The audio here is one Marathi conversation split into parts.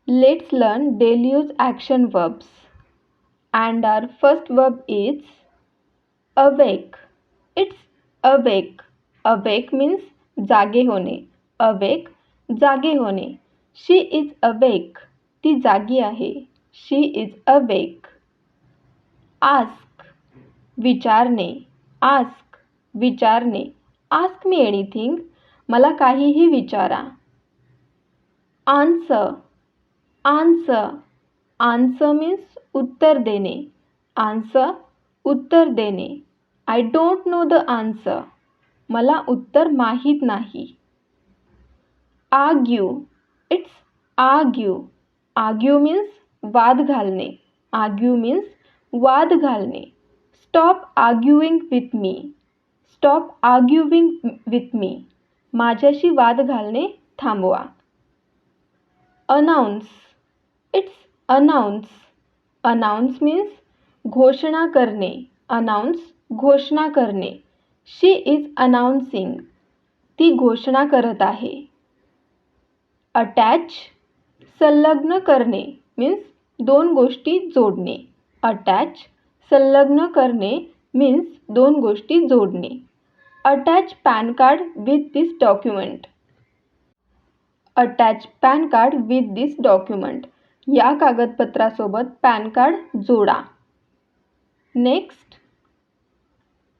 Let's learn daily use action verbs. And our first verb is awake. It's awake. Awake means जागे होणे. Awake जागे होणे. She is awake. ती जागी आहे. She is awake. Ask विचारणे. Ask विचारणे. Ask me anything. मला काहीही विचारा. Answer answer. Answer means उत्तर देणे. Answer उत्तर देणे. I don't know the answer. मला उत्तर माहीत नाही. Argue. It's argue. Argue means वाद घालणे. Argue means वाद घालणे. Stop arguing with me. Stop arguing with me. माझ्याशी वाद घालणे थांबवा. Announce. It's announce. Announce means घोषणा करणे. Announce घोषणा करणे. She is announcing. ती घोषणा करत आहे. Attach संलग्न करणे means दोन गोष्टी जोडणे. Attach संलग्न करणे means दोन गोष्टी जोडणे. Attach PAN card with this document. Attach PAN card with this document. या कागदपत्रासोबत पॅन कार्ड जोडा. Next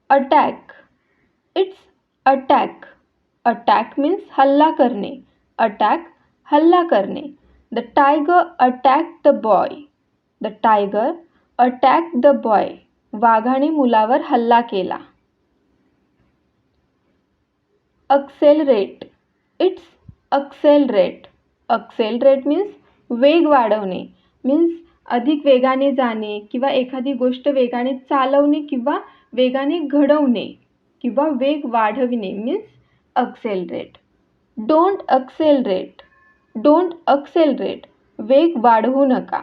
attack. It's attack. Attack means हल्ला करणे. अटॅक हल्ला करणे. The tiger attack the boy. The tiger attack the boy. वाघाने मुलावर हल्ला केला. accelerate. It's accelerate. accelerate means वेग वाढवणे. मीन्स अधिक वेगाने जाणे किंवा एखादी गोष्ट वेगाने चालवणे किंवा वेगाने घडवणे किंवा वेग वाढविणे means accelerate. Don't accelerate. Don't accelerate. वेग वाढवू नका.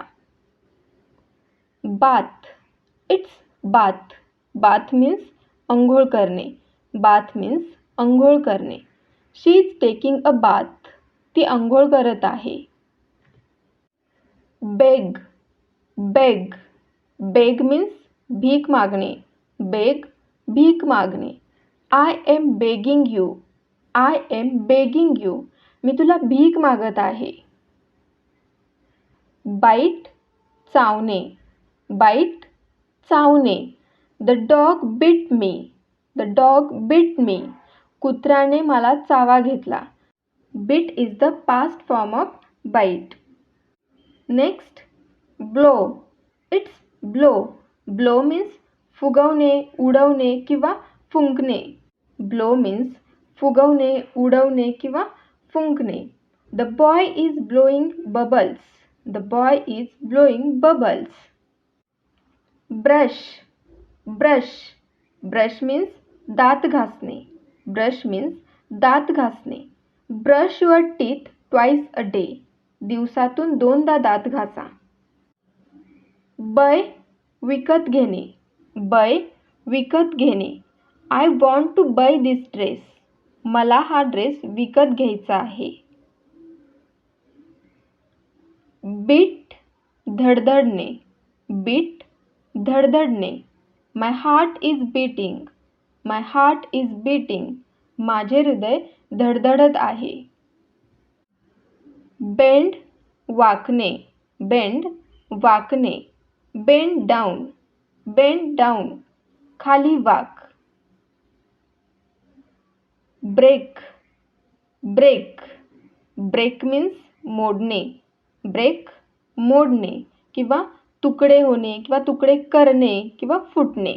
Bath. It's bath. Bath means अंघोळ करणे. Bath means अंघोळ करणे. She is taking a bath. ती अंघोळ करत आहे. Beg. Beg. Beg means भीक मागणे. Beg भीक मागणे. I am begging you. I am begging you. मी तुला भीक मागत आहे. Bite Chavane. Bite Chavane. The dog bit me. The dog bit me. कुत्र्याने मला चावा घेतला. Bit is the past form of bite. Next, blow. It's blow. Blow means फुगवणे, उडवणे किंवा फुंकणे. Blow means फुगवणे, उडवणे किंवा फुंकणे. The boy is blowing bubbles. The boy is blowing bubbles. Brush. Brush. Brush means दात घासणे. Brush means दात घासणे. Brush your teeth twice a day. दिवसातून 2दा दात घासा. Buy विकत घेणे. Buy विकत घेणे. I want to buy this dress. मला हा ड्रेस विकत घ्यायचा आहे. Beat धडधडणे. Beat धडधडणे. My heart is beating. My heart is beating. माझे हृदय धडधडत आहे. Bend वाकणे. Bend वाकणे. Bend down. Bend down. खाली वाक. Break. Break. Break means मोडणे. Break मोडणे किंवा तुकडे होणे किंवा तुकडे करणे किंवा फुटणे.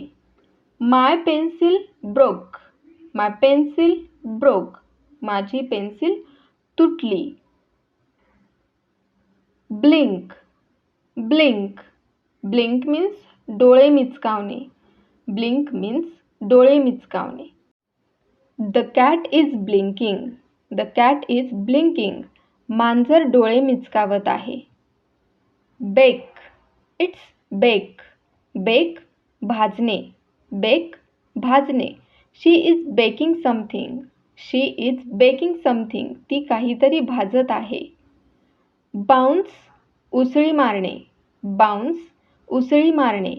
My pencil broke. My pencil broke. माझी पेन्सिल तुटली. Blink. Blink. Blink means डोळे मिचकावणे. Blink means डोळे मिचकावणे. The cat is blinking. The cat is blinking. मांजर डोळे मिचकावत आहे. Bake. It's bake. Bake भाजणे. Bake भाजणे. She is baking something. She is baking something. ती काहीतरी भाजत आहे. Bounce उसळी मारणे. बाउन्स, उसळी मारणे.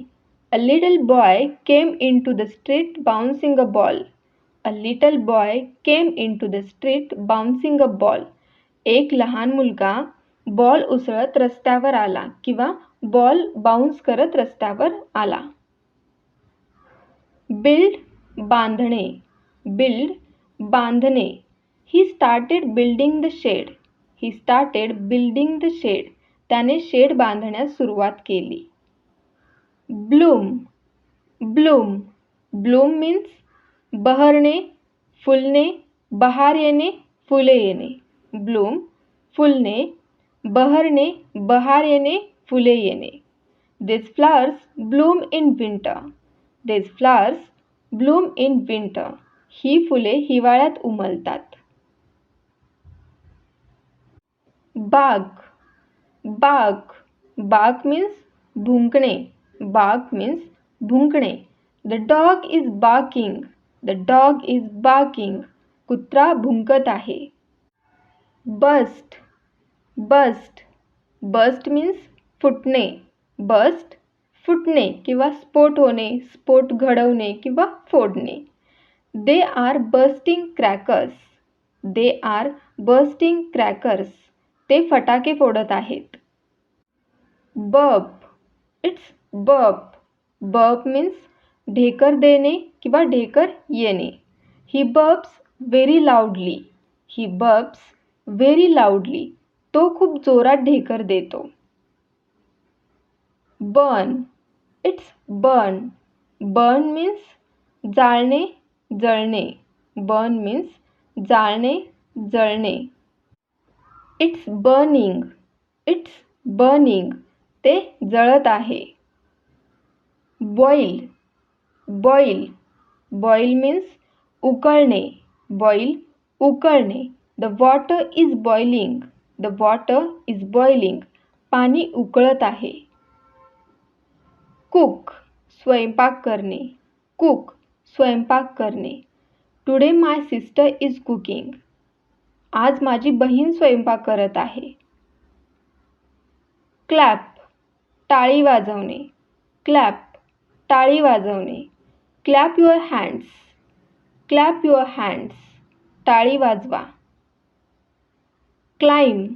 A little boy came into the street bouncing a ball. A little boy came into the street bouncing a ball. एक लहान मुलगा बॉल उसळत रस्त्यावर आला किंवा बॉल बाउन्स करत रस्त्यावर आला. बिल्ड, बांधणे. बिल्ड, बांधणे. He started building the shed. He started building the shed. त्याने शेड बांधण्यास सुरुवात केली. Bloom, Bloom. ब्लूम मीन्स बहरणे, फुलणे, बहार येणे, फुले येणे. ब्लूम, फुलणे, बहरणे, बहार येणे, फुले येणे. These flowers bloom in winter. These flowers bloom in winter. ही फुले हिवाळ्यात उमलतात. बाग, बाग. बाग मीन्स भुंकणे. बाग means भुंकणे. The dog is barking. The dog is barking. कुत्रा भुंकत आहे. Bust, bust. बस्ट मीन्स फुटणे. बस्ट, फुटणे किंवा स्फोट होणे, स्फोट घडवणे किंवा फोडणे. They are bursting crackers. They are bursting crackers. ते फटाके फोडत आहेत. Burp, it's burp. Burp means ढेकर देणे किंवा ढेकर येणे. He burps very loudly. He burps very loudly. तो खूप जोरात ढेकर देतो. Burn, it's burn. Burn means जाळणे, जळणे. बर्न मीन्स जाळणे, जळणे. It's burning. It's burning. ते जळत आहे. Boil, boil. बॉईल मीन्स उकळणे. बॉईल, उकळणे. The water is boiling. The water is boiling. पाणी उकळत आहे. कुक, स्वयंपाक करणे. कुक, स्वयंपाक करणे. Today my sister is cooking. आज माझी बहीण स्वयंपाक करत आहे. क्लॅप, टाळी वाजवणे. क्लॅप, टाळी वाजवणे. Clap your hands. Clap your hands. टाळी वाजवा. क्लाइंब,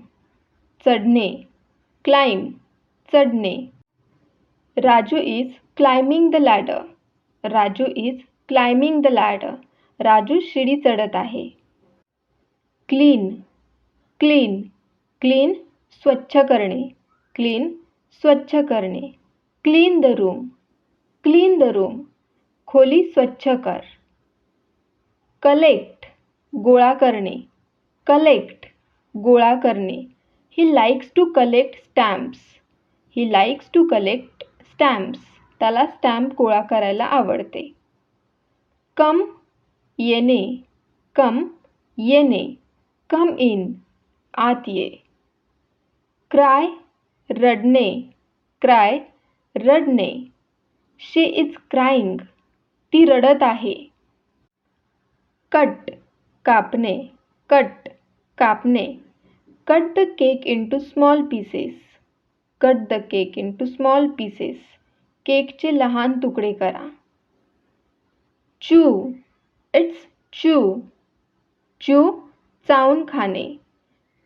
चढणे. क्लाइंब, चढणे. Raju is climbing the ladder. Raju is climbing the ladder. Raju शिडी चढत आहे. Clean, clean. क्लीन, स्वच्छ करणे. क्लीन, स्वच्छ करणे. Clean the room. Clean the room. खोली स्वच्छ कर. कलेक्ट, गोळा करणे. कलेक्ट, गोळा करणे. He likes to collect stamps. He likes to collect stamps. त्याला स्टॅम्प गोळा करायला आवडते. कम, येणे. कम, येणे. कम इन, आत ये. क्राय, रडणे. क्राय, रडणे. She is crying. ती रडत आहे. कट, कापणे. कट, कापणे. Cut the cake into small pieces. Cut the cake into small pieces. केकचे लहान तुकडे करा. चू, इट्स चू. चू, चावून खाणे.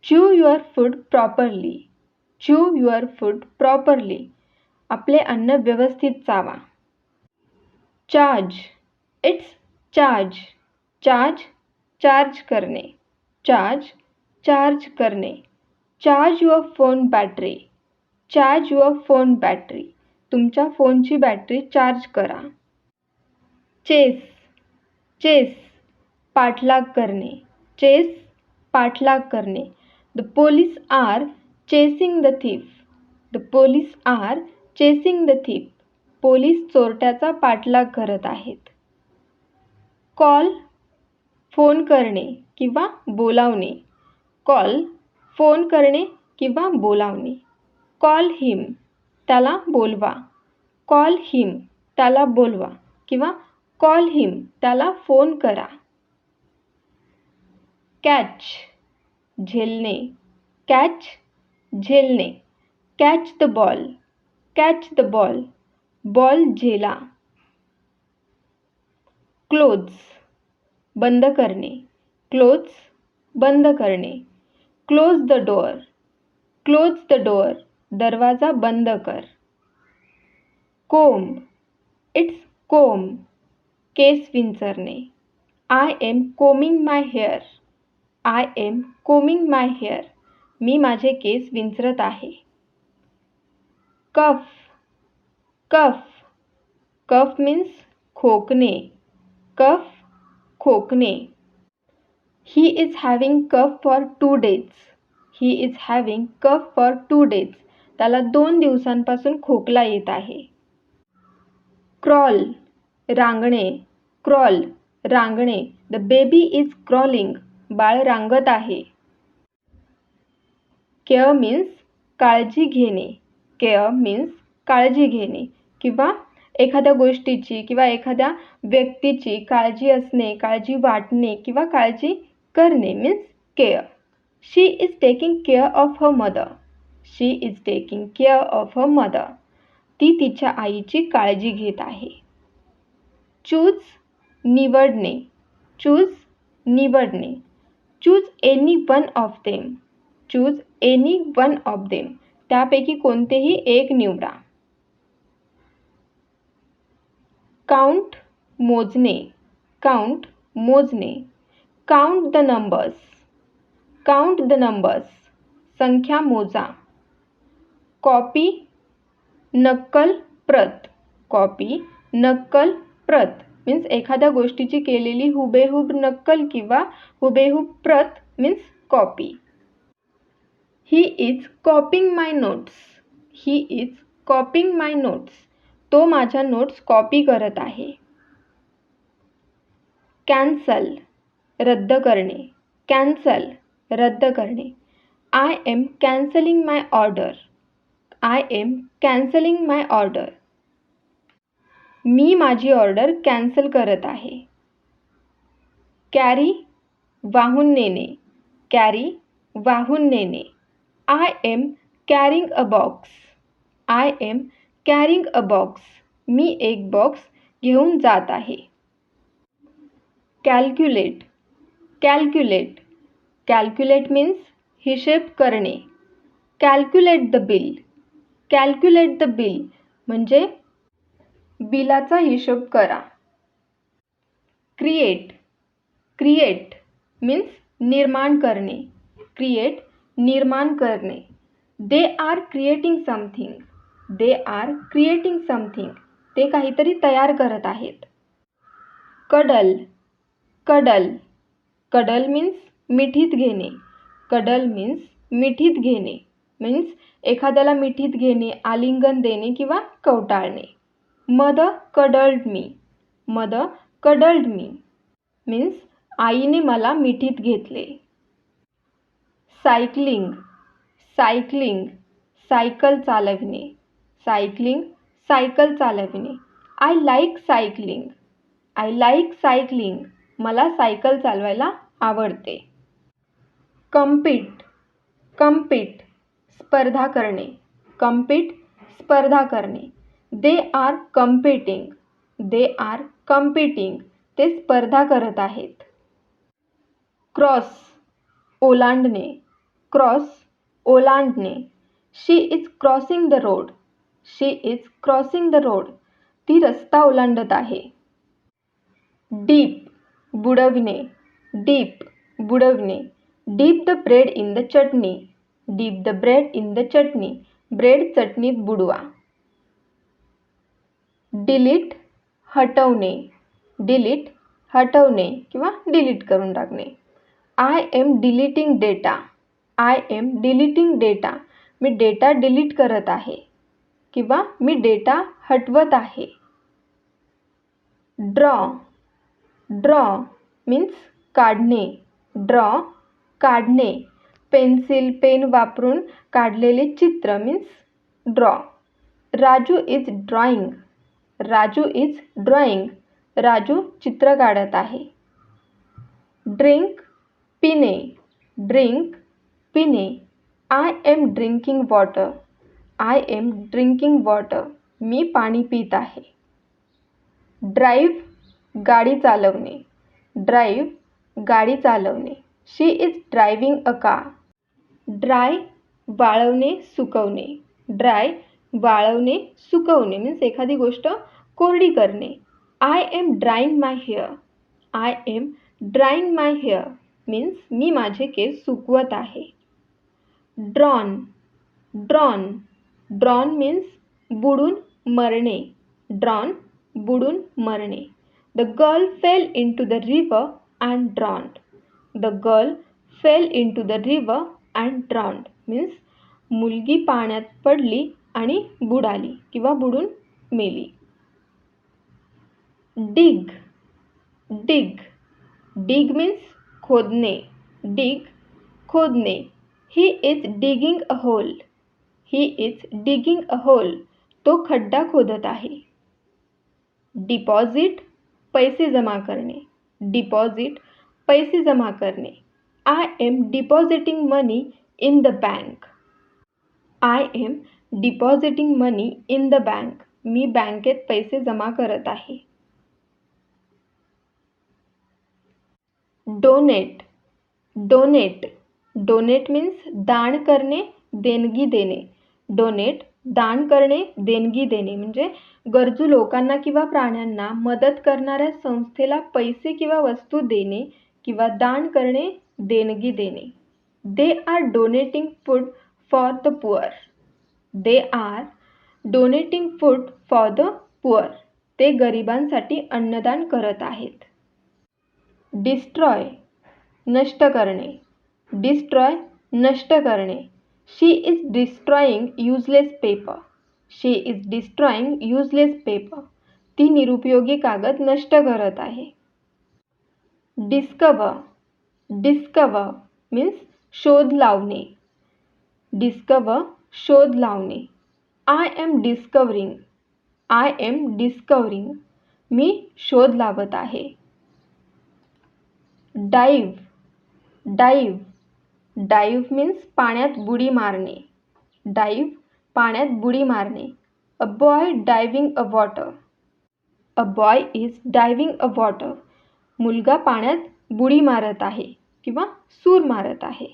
Chew your food properly. Chew your food properly. आपले अन्न व्यवस्थित चावा. Charge, it's charge. Charge, charge करणे. चार्ज, चार्ज करणे. Charge your phone battery. Charge your phone battery. तुमच्या फोनची बॅटरी चार्ज करा. Chase, chase. पाठलाग करणे. चेस, पाठलाग करणे. The police are chasing the thief. The police are chasing the thief. Police चोरट्याचा पाठलाग करत आहेत. कॉल, फोन करणे किंवा बोलावणे. कॉल, फोन करणे किंवा बोलावणे. कॉल हिम, त्याला बोलवा. कॉल हिम, त्याला बोलवा किंवा कॉल हिम, त्याला फोन करा. कॅच, झेलणे. कॅच, झेलणे. Catch the ball, catch the ball, ball झेला. क्लोज, बंद करणे, क्लोज, बंद करणे. Close the door, close the door, दरवाजा बंद कर. कोंब, इट्स कोंब, केस विंचरणे. I am combing my hair, I am combing my hair, मी माझे केस विंचरत आहे. कफ, कफ, कफ मीन्स खोकणे, कफ, खोकणे. He is having cough for 2 days, he is having cough for 2 days, त्याला 2 दिवसांपासून खोकला येत आहे. क्रॉल, रांगणे, क्रॉल, रांगणे. द बेबी इज क्रॉलिंग, बाळ रांगत आहे. केअर मीन्स काळजी घेणे, केअर मीन्स काळजी घेणे किंवा एखाद्या गोष्टीची किंवा एखाद्या व्यक्तीची काळजी असणे, काळजी वाटणे किंवा काळजी करणे means care. She is taking care of her mother, she is taking care of her mother, ती तिच्या आईची काळजी घेत आहे. चूज, निवडणे, चूज, निवडणे. Choose any one of them, choose any one of them, त्यापैकी कोणतेही एक निवडा. काउंट, मोजणे, काउंट, मोजणे. Count the numbers, count the numbers, संख्या मोजा. कॉपी, नक्कल, प्रत, कॉपी, नक्कल, प्रत मीन्स एखाद्या गोष्टीची केलेली हुबेहूब नक्कल किंवा हुबेहूब प्रत means copy. He is कॉपिंग my notes, he is कॉपिंग my notes, तो माझ्या नोट्स कॉपी करत आहे. कॅन्सल, रद्द करणे, कॅन्सल, रद्द करणे. I am cancelling my order, I am cancelling my order, मी माझी ऑर्डर कॅन्सल करत आहे. कॅरी, वाहून नेणे, कॅरी, वाहून नेणे. I am carrying a box, I am carrying a box, मी एक बॉक्स घेऊन जात आहे. कॅल्क्युलेट, कॅल्क्युलेट, कॅल्क्युलेट मीन्स हिशेब करणे. Calculate the bill, calculate the bill म्हणजे बिलाचा हिशोब करा. क्रिएट, क्रिएट मीन्स निर्माण करणे, क्रिएट, निर्माण करणे. They R creating something, they are creating something, ते काहीतरी तयार करत आहेत. कडल, कडल, कडल मीन्स मिठीत घेणे, कडल मीन्स मिठीत घेणे मीन्स एखाद्याला मिठीत घेणे, आलिंगन देणे किंवा कवटाळणे. Mother cuddled me, mother cuddled me means आईने मला मिठीत घेतले. सायकलिंग, सायकलिंग, सायकल चालविणे, सायकलिंग, सायकल चालविणे. I like cycling, I like cycling, मला सायकल चालवायला आवडते. कम्पीट, कम्पीट, स्पर्धा करणे, कम्पीट, स्पर्धा करणे. They are competing, they are competing, ते स्पर्धा करत आहेत. क्रॉस, ओलांडणे, क्रॉस, ओलांडणे. She is crossing the road, she is crossing the road, ती रस्ता ओलांडत आहे. डीप, बुडविणे, डीप, बुडविणे. Dip the bread in the chutney, dip the bread in the chutney, bread चटणीत बुडवा. डिलीट, हटवणे, डिलीट, हटवणे किंवा डिलीट करून टाकणे. I am deleting data, I am deleting data, मी डेटा डिलीट करत आहे किंवा मी डेटा हटवत आहे. ड्रॉ, ड्रॉ मीन्स काढणे, ड्रॉ, काढणे. पेन्सिल, पेन वापरून काढलेले चित्र means draw. Raju is drawing, Raju is drawing, Raju चित्र काढत आहे. ड्रिंक, पिणे, ड्रिंक, पिणे. I am drinking water, I am drinking water. मी पाणी पित आहे. ड्राईव्ह गाडी चालवणे. ड्राईव्ह गाडी चालवणे. She is driving a car. Dry वाळवणे सुकवणे. ड्राय वाळवणे सुकवणे मीन्स एखादी गोष्ट कोरडी करणे. I am drying my hair. I am drying my hair means मी माझे केस सुकवत आहे. ड्रॉन. ड्रॉन. ड्रॉन मीन्स बुडून मरणे. ड्रॉन बुडून मरणे. The girl fell into the river and drowned. The girl fell into the river and drowned means मुलगी पाण्यात पडली आणि बुडाली किंवा बुडून मेली. डिग. डिग. डिग मीन्स खोदणे. डिग खोदणे. He is digging a whole. He is digging a whole. तो खड्डा खोदत आहे. डिपॉझिट पैसे जमा करणे. डिपॉझिट पैसे जमा करणे. I am depositing money in the bank. I am depositing money in the bank. मी बँकेत पैसे जमा करत आहे. डोनेट. डोनेट. डोनेट मीन्स दान करणे, देणगी देणे. डोनेट दान करणे, देणगी देणे म्हणजे गरजू लोकांना किंवा प्राण्यांना मदत करणाऱ्या संस्थेला पैसे किंवा वस्तू देणे किंवा दान करणे, देणगी देणे. They are donating food for the poor. They are donating food for the poor. ते गरिबांसाठी अन्नदान करत आहेत. डिस्ट्रॉय नष्ट करणे. डिस्ट्रॉय नष्ट करणे. She is destroying useless paper. She is destroying useless paper. ती निरुपयोगी कागद नष्ट करत आहे. डिस्कवर. डिस्कवर मीन्स शोध लावणे. डिस्कवर शोध लावणे. I am discovering. I am discovering. मी शोध लावत आहे. डाईव्ह. डाईव्ह. डाईव्ह मीन्स पाण्यात बुडी मारणे. डाईव्ह पाण्यात बुडी मारणे. A boy diving a water. A boy is diving a water. मुलगा पाण्यात बुडी मारत आहे किंवा सूर मारत आहे.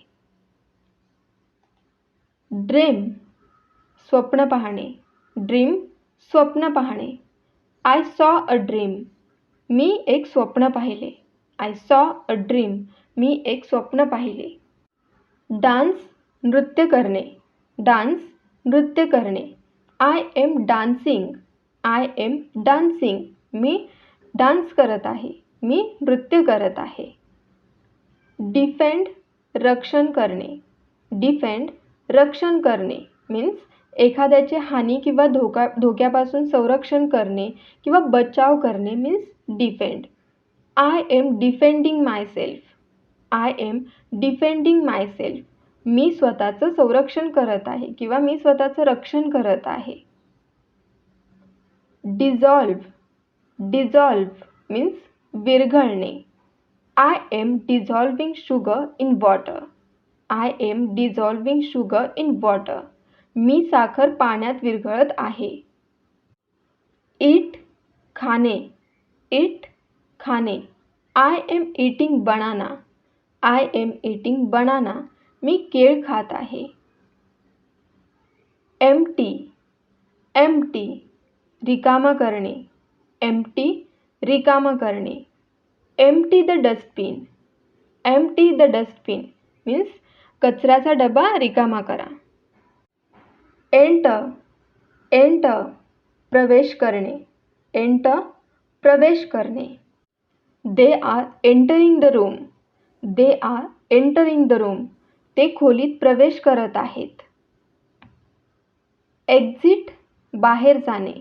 ड्रीम स्वप्न पाहणे. ड्रीम स्वप्न पाहणे. I saw a dream. मी एक स्वप्न पाहिले. I saw a dream. मी एक स्वप्न पाहिले. डान्स नृत्य करणे. डान्स नृत्य करणे. I am dancing. I am dancing. मी डान्स करत आहे. मी नृत्य करत आहे. डिफेंड रक्षण करणे. डिफेंड रक्षण करणे मीन्स एखाद्याचे हानी किंवा धोक्यापासून संरक्षण करणे किंवा बचाव करणे means defend. I am defending myself. I am defending myself. मी स्वतःचं संरक्षण करत आहे किंवा मी स्वतःचं रक्षण करत आहे. डिझॉल्व्ह. डिझॉल्व्ह मीन्स विरघळणे. I am dissolving sugar in water. I am dissolving sugar in water. मी साखर पाण्यात विरघळत आहे. ईट खाणे. ईट खाणे. I am eating banana. I am eating banana. मी केळ खात आहे. एम्प्टी. एम्प्टी रिकामा करणे. एम्प्टी रिकामा करणे. Empty the dustbin. Empty the dustbin means कचऱ्याचा डबा रिकामा करा. एंटर. एंटर प्रवेश करणे. एंटर प्रवेश करणे. They R entering the room. They are entering the room. ते खोलीत प्रवेश करत आहेत. एक्झिट बाहेर जाणे.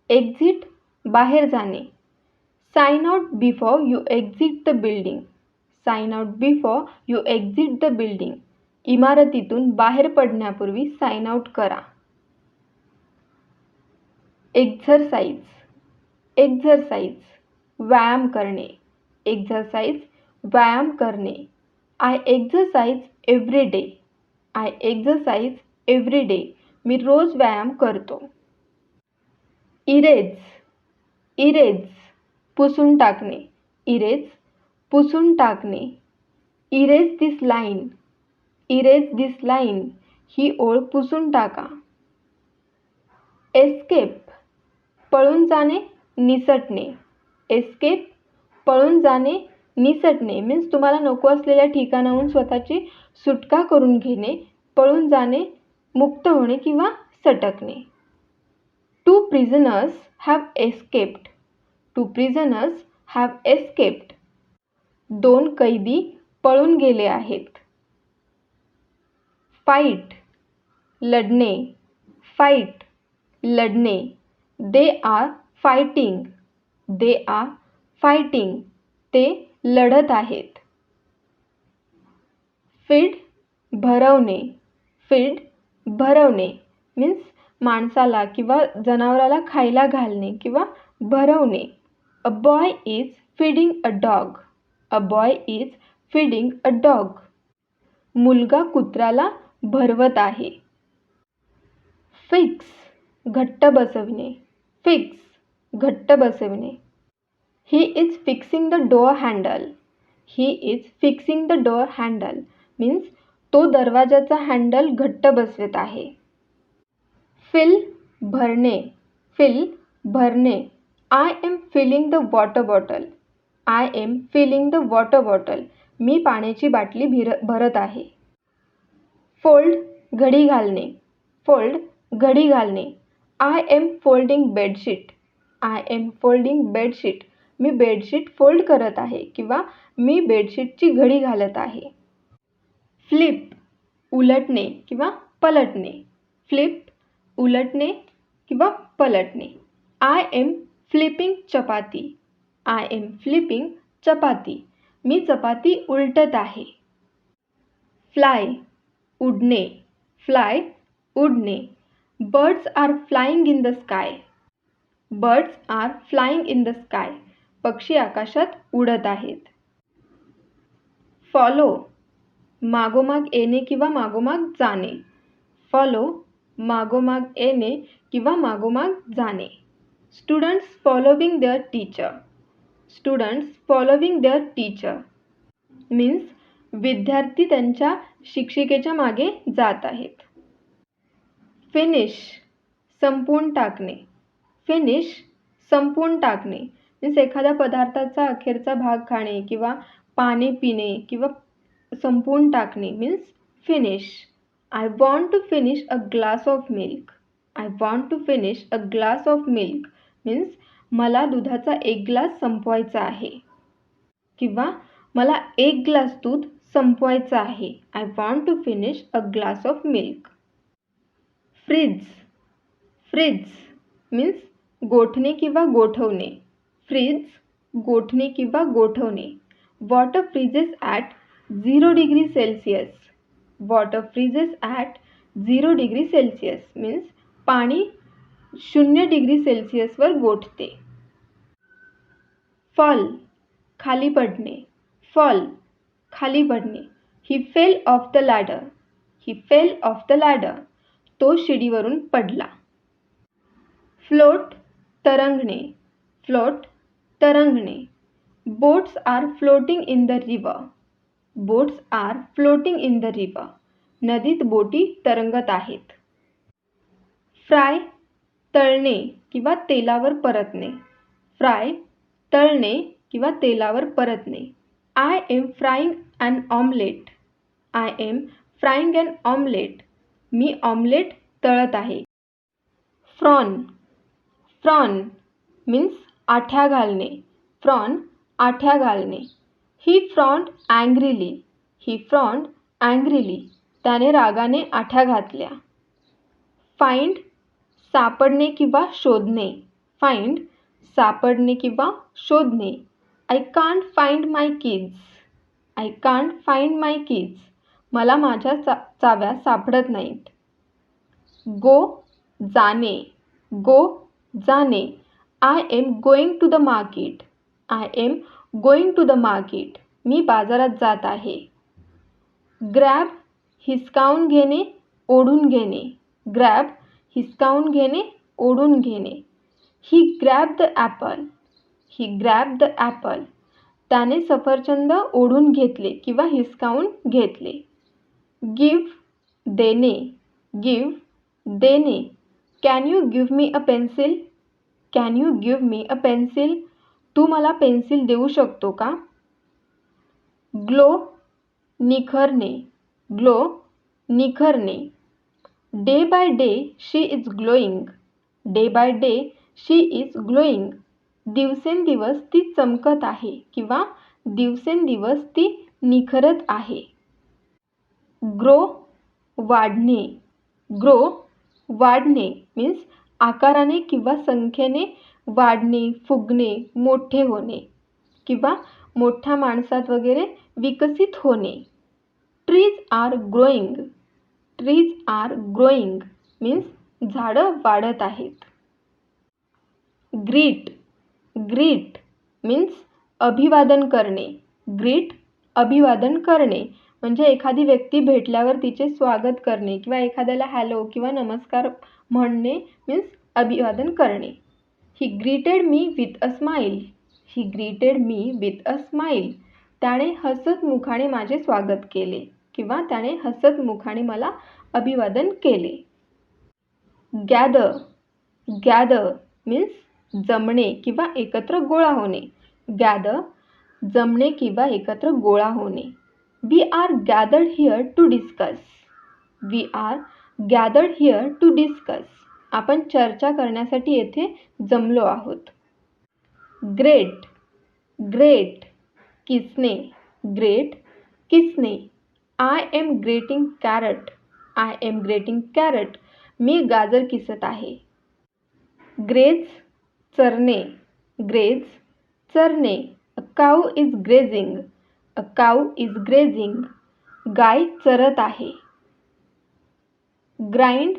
एक्झिट बाहेर जाणे. Sign out before you exit the building. Sign out before you exit the building. इमारतीतून बाहेर पडण्यापूर्वी साइन आउट करा. एक्झरसाइज. एक्झरसाइज व्यायाम करणे. एक्झरसाइज व्यायाम करणे. I exercise every day. I exercise every day. मी रोज व्यायाम करतो. इरेज, इरेज पुसून टाकणे. इरेज पुसून टाकणे. Erase this line, erase this line ही ओळ पुसून टाका. एस्केप पळून जाणे, निसटणे. एस्केप पळून जाणे, निसटणे मीन्स तुम्हाला नको असलेल्या ठिकाणाहून स्वतःची सुटका करून घेणे, पळून जाणे, मुक्त होणे किंवा सटकणे. Two prisoners have escaped. Two prisoners have escaped. दोन कैदी पळून गेले आहेत. फाईट लढणे. फाईट लढणे. They are fighting. They are fighting. ते लढत आहेत. फीड भरवणे. फीड भरवणे मीन्स माणसाला किंवा जनावराला खायला घालणे किंवा भरवणे. A boy is feeding a dog. A boy is feeding a dog. मुलगा कुत्र्याला भरवत आहे. फिक्स घट्ट बसविणे. फिक्स घट्ट बसविणे. He is fixing the door handle. He is fixing the door handle means तो दरवाजाचा हँडल घट्ट बसवत आहे. फिल भरणे. फिल भरणे. I am filling the water bottle. I am filling the water bottle. मी पाण्याची बाटली भरत आहे. फोल्ड घडी घालणे. फोल्ड घडी घालणे. I am folding bedsheet. I am folding bedsheet. मी बेडशीट फोल्ड करत आहे किंवा मी बेडशीटची घडी घालत आहे. फ्लिप उलटणे किंवा पलटणे. फ्लिप उलटणे किंवा पलटणे. I am flipping chapati. I am flipping chapati. मी चपाती उलटत आहे. फ्लाय उडणे. फ्लाय उडणे. Birds are flying in the sky. Birds are flying in the sky. पक्षी आकाशात उडत आहेत. फॉलो मागोमाग येणे किंवा मागोमाग जाणे. फॉलो मागोमाग येणे किंवा मागोमाग जाणे. Students following their teacher. Students following their teacher means विद्यार्थी त्यांच्या शिक्षिकेच्या मागे जात आहेत. फिनिश संपवून टाकणे. फिनिश संपवून टाकणे मीन्स एखाद्या पदार्थाचा अखेरचा भाग खाणे किंवा पाणी पिणे किंवा संपवून टाकणे means finish. I want to finish a glass of milk. I want to finish a glass of milk means मला दुधाचा एक ग्लास संपवायचा आहे किंवा मला एक ग्लास दूध संपवायचं आहे. I want to finish a glass of milk. Freeze freeze means गोठणे किंवा गोठवणे. फ्रीज गोठणे किंवा गोठवणे. Water freezes at 0 degree Celsius. Water freezes at 0 degree Celsius means पाणी 0 डिग्री सेल्सिअसवर गोठते. फॉल खाली पडणे. फॉल खाली पडणे. He fell off the ladder. He fell off the ladder. तो शिडीवरून पडला. फ्लोट तरंगणे. फ्लोट तरंगणे. Boats are floating in the river. Boats are floating in the river. नदीत बोटी तरंगत आहेत. फ्राय तळणे किंवा तेलावर परतणे. फ्राय तळणे किंवा तेलावर परतणे. I am frying an omelette. I am frying an omelette. मी ऑमलेट तळत आहे. फ्रॉन फ्रॉन मीन्स आठ्या घालणे. फ्रॉन आठ्या घालणे. He frowned angrily. He frowned angrily. त्याने रागाने आठ्या घातल्या. फाइंड सापडणे किंवा शोधणे. फाइंड सापडणे किंवा शोधणे. I can't find my keys. I can't find my keys. मला माझ्या चाव्या सापडत नाहीत. गो जाणे. गो जाणे. I am going to the market. I am going to the market. मी बाजारात जात आहे. ग्रॅब हिसकावून घेणे, ओढून घेणे. ग्रॅब हिसकावून घेणे, ओढून घेणे. He grab the apple. He grab the apple. त्याने सफरचंद ओढून घेतले किंवा हिसकावून घेतले. गिव्ह देणे, गिव्ह देणे. Can you give me a pencil? Can you give me a pencil? तू मला पेन्सिल देऊ शकतो का? ग्लो निखरणे, ग्लो निखरणे. Day by day she is glowing. Day by day she is glowing. दिवसेंदिवस ती चमकत आहे किंवा दिवसेंदिवस ती निखरत आहे. ग्रो वाढणे, ग्रो वाढणे मीन्स आकाराने किंवा संख्येने वाढणे, फुगणे, मोठे होणे किंवा मोठ्या माणसात वगैरे विकसित होणे. Trees are growing. Trees are growing means झाडं वाढत आहेत. ग्रीट, ग्रीट मीन्स अभिवादन करणे. ग्रीट अभिवादन करणे म्हणजे एखादी व्यक्ती भेटल्यावर तिचे स्वागत करणे किंवा एखाद्याला हॅलो किंवा नमस्कार म्हणणे मीन्स अभिवादन करणे. ही greeted me with a smile. He greeted me with a smile. त्याने हसत मुखाने माझे स्वागत केले किंवा त्याने हसत मुखाने मला अभिवादन केले. गॅदर, गॅदर मीन्स जमणे किंवा एकत्र गोळा होणे. गॅदर जमणे किंवा एकत्र गोळा होणे. We are gathered here to discuss. We are gathered here to discuss. आपण चर्चा करण्यासाठी येथे जमलो आहोत. ग्रेट, ग्रेट किसणे. ग्रेट किसणे. I am grating carrot. I am grating carrot. मी गाजर किसत आहे. ग्रेज चरणे. ग्रेज चरणे. A cow is grazing. A cow is grazing. गाय चरत आहे. ग्राइंड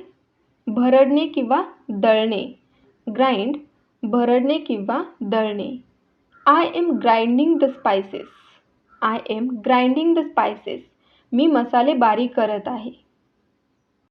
भरडणे किंवा दळणे. ग्राइंड भरडणे किंवा दळणे. I am grinding the spices. I am grinding the spices. मी मसाले बारीक करत आहे.